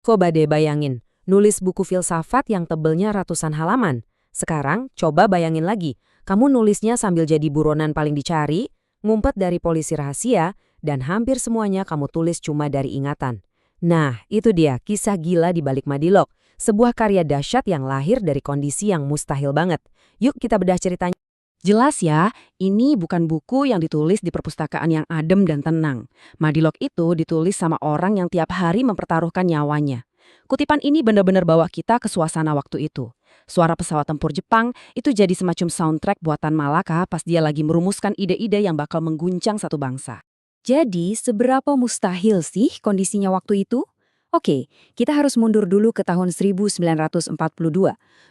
Coba deh bayangin, nulis buku filsafat yang tebelnya ratusan halaman. Sekarang, coba bayangin lagi, kamu nulisnya sambil jadi buronan paling dicari, ngumpet dari polisi rahasia, dan hampir semuanya kamu tulis cuma dari ingatan. Nah, itu dia kisah gila di balik Madilog, sebuah karya dahsyat yang lahir dari kondisi yang mustahil banget. Yuk kita bedah ceritanya. Jelas ya, ini bukan buku yang ditulis di perpustakaan yang adem dan tenang. Madilog itu ditulis sama orang yang tiap hari mempertaruhkan nyawanya. Kutipan ini benar-benar bawa kita ke suasana waktu itu. Suara pesawat tempur Jepang itu jadi semacam soundtrack buatan Malaka pas dia lagi merumuskan ide-ide yang bakal mengguncang satu bangsa. Jadi, seberapa mustahil sih kondisinya waktu itu? Oke, kita harus mundur dulu ke tahun 1942.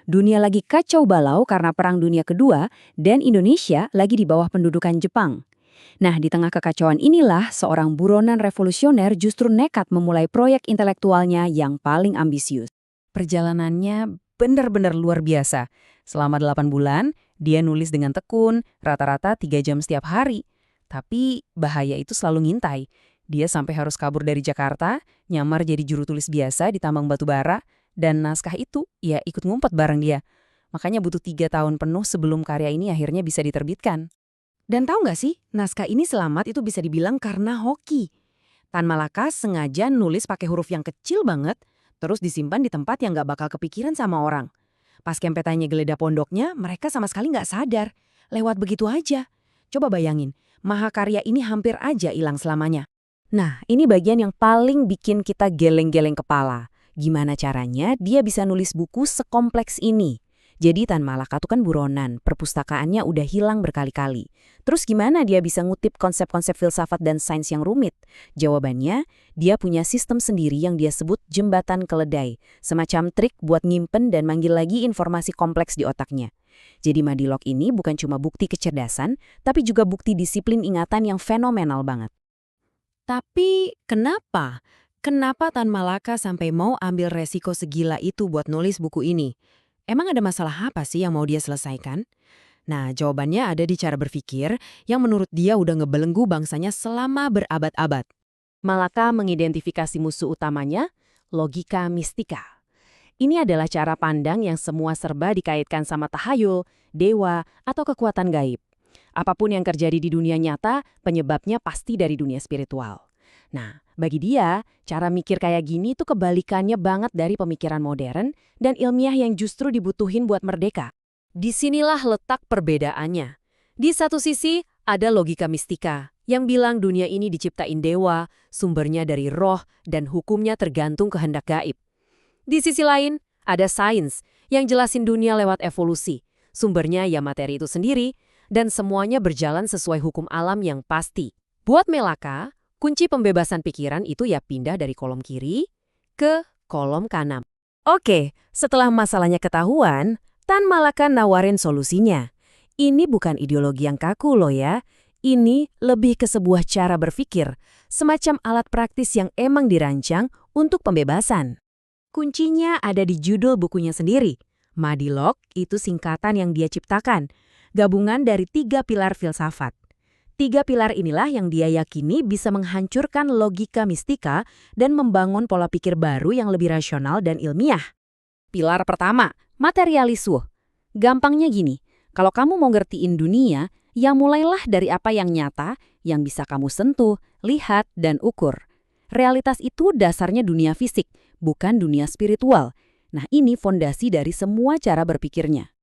Dunia lagi kacau balau karena Perang Dunia Kedua dan Indonesia lagi di bawah pendudukan Jepang. Nah, di tengah kekacauan inilah seorang buronan revolusioner justru nekat memulai proyek intelektualnya yang paling ambisius. Perjalanannya benar-benar luar biasa. Selama 8 bulan, dia nulis dengan tekun, rata-rata 3 jam setiap hari. Tapi bahaya itu selalu ngintai. Dia sampai harus kabur dari Jakarta, nyamar jadi juru tulis biasa di tambang batu bara, dan naskah itu ya ikut ngumpet bareng dia. Makanya butuh 3 tahun penuh sebelum karya ini akhirnya bisa diterbitkan. Dan tahu nggak sih, naskah ini selamat itu bisa dibilang karena hoki. Tan Malaka sengaja nulis pakai huruf yang kecil banget, terus disimpan di tempat yang nggak bakal kepikiran sama orang. Pas kempetannya geledah pondoknya, mereka sama sekali nggak sadar. Lewat begitu aja. Coba bayangin, mahakarya ini hampir aja hilang selamanya. Nah, ini bagian yang paling bikin kita geleng-geleng kepala. Gimana caranya dia bisa nulis buku sekompleks ini? Jadi Tan Malaka tuh kan buronan, perpustakaannya udah hilang berkali-kali. Terus gimana dia bisa ngutip konsep-konsep filsafat dan sains yang rumit? Jawabannya, dia punya sistem sendiri yang dia sebut jembatan keledai. Semacam trik buat nyimpen dan manggil lagi informasi kompleks di otaknya. Jadi Madilog ini bukan cuma bukti kecerdasan, tapi juga bukti disiplin ingatan yang fenomenal banget. Tapi kenapa? Kenapa Tan Malaka sampai mau ambil resiko segila itu buat nulis buku ini? Emang ada masalah apa sih yang mau dia selesaikan? Nah, jawabannya ada di cara berpikir yang menurut dia udah ngebelenggu bangsanya selama berabad-abad. Malaka mengidentifikasi musuh utamanya, logika mistika. Ini adalah cara pandang yang semua serba dikaitkan sama tahayul, dewa, atau kekuatan gaib. Apapun yang terjadi di dunia nyata, penyebabnya pasti dari dunia spiritual. Nah, bagi dia, cara mikir kayak gini tuh kebalikannya banget dari pemikiran modern dan ilmiah yang justru dibutuhin buat merdeka. Disinilah letak perbedaannya. Di satu sisi, ada logika mistika yang bilang dunia ini diciptain dewa, sumbernya dari roh, dan hukumnya tergantung kehendak gaib. Di sisi lain, ada sains yang jelasin dunia lewat evolusi, sumbernya ya materi itu sendiri, dan semuanya berjalan sesuai hukum alam yang pasti. Buat Malaka, kunci pembebasan pikiran itu ya pindah dari kolom kiri ke kolom kanan. Oke, setelah masalahnya ketahuan, Tan Malaka nawarin solusinya. Ini bukan ideologi yang kaku loh ya. Ini lebih ke sebuah cara berpikir, semacam alat praktis yang emang dirancang untuk pembebasan. Kuncinya ada di judul bukunya sendiri. Madilog itu singkatan yang dia ciptakan, gabungan dari 3 pilar filsafat. 3 pilar inilah yang dia yakini bisa menghancurkan logika mistika dan membangun pola pikir baru yang lebih rasional dan ilmiah. Pilar pertama, materialisme. Gampangnya gini, kalau kamu mau ngertiin dunia, ya mulailah dari apa yang nyata, yang bisa kamu sentuh, lihat, dan ukur. Realitas itu dasarnya dunia fisik, bukan dunia spiritual. Nah, ini fondasi dari semua cara berpikirnya.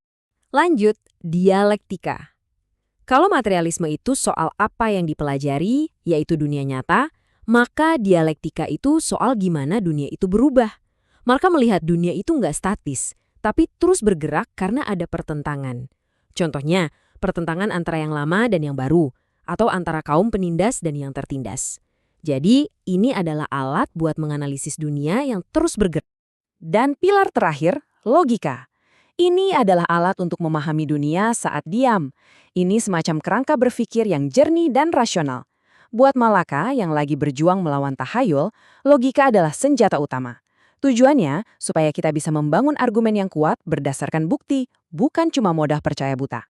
Lanjut, dialektika. Kalau materialisme itu soal apa yang dipelajari, yaitu dunia nyata, maka dialektika itu soal gimana dunia itu berubah. Maka melihat dunia itu nggak statis, tapi terus bergerak karena ada pertentangan. Contohnya, pertentangan antara yang lama dan yang baru, atau antara kaum penindas dan yang tertindas. Jadi, ini adalah alat buat menganalisis dunia yang terus bergerak. Dan pilar terakhir, logika. Ini adalah alat untuk memahami dunia saat diam. Ini semacam kerangka berpikir yang jernih dan rasional. Buat Malaka yang lagi berjuang melawan tahayul, logika adalah senjata utama. Tujuannya supaya kita bisa membangun argumen yang kuat berdasarkan bukti, bukan cuma modah percaya buta.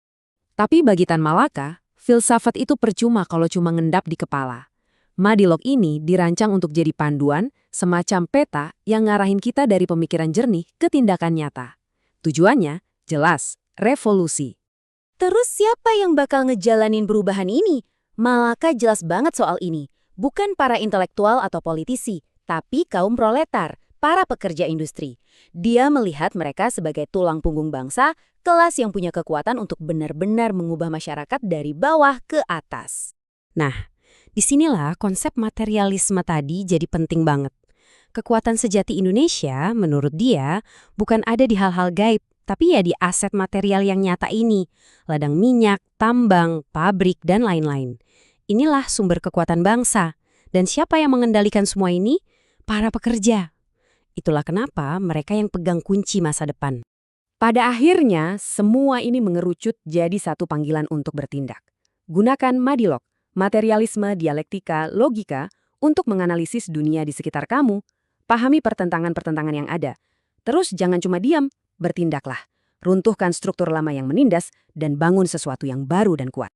Tapi bagi Tan Malaka, filsafat itu percuma kalau cuma ngendap di kepala. Madilog ini dirancang untuk jadi panduan, semacam peta yang ngarahin kita dari pemikiran jernih ke tindakan nyata. Tujuannya jelas, revolusi. Terus siapa yang bakal ngejalanin perubahan ini? Malaka jelas banget soal ini. Bukan para intelektual atau politisi, tapi kaum proletar, para pekerja industri. Dia melihat mereka sebagai tulang punggung bangsa, kelas yang punya kekuatan untuk benar-benar mengubah masyarakat dari bawah ke atas. Nah, disinilah konsep materialisme tadi jadi penting banget. Kekuatan sejati Indonesia, menurut dia, bukan ada di hal-hal gaib, tapi ya di aset material yang nyata ini. Ladang minyak, tambang, pabrik, dan lain-lain. Inilah sumber kekuatan bangsa. Dan siapa yang mengendalikan semua ini? Para pekerja. Itulah kenapa mereka yang pegang kunci masa depan. Pada akhirnya, semua ini mengerucut jadi satu panggilan untuk bertindak. Gunakan Madilog, materialisme, dialektika, logika, untuk menganalisis dunia di sekitar kamu. Pahami pertentangan-pertentangan yang ada. Terus jangan cuma diam, bertindaklah. Runtuhkan struktur lama yang menindas dan bangun sesuatu yang baru dan kuat.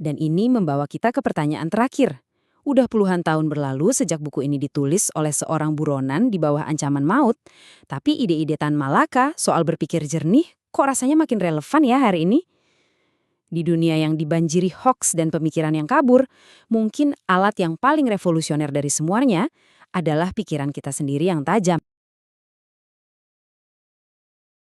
Dan ini membawa kita ke pertanyaan terakhir. Udah puluhan tahun berlalu sejak buku ini ditulis oleh seorang buronan di bawah ancaman maut, tapi ide-ide Tan Malaka soal berpikir jernih kok rasanya makin relevan ya hari ini? Di dunia yang dibanjiri hoaks dan pemikiran yang kabur, mungkin alat yang paling revolusioner dari semuanya adalah pikiran kita sendiri yang tajam.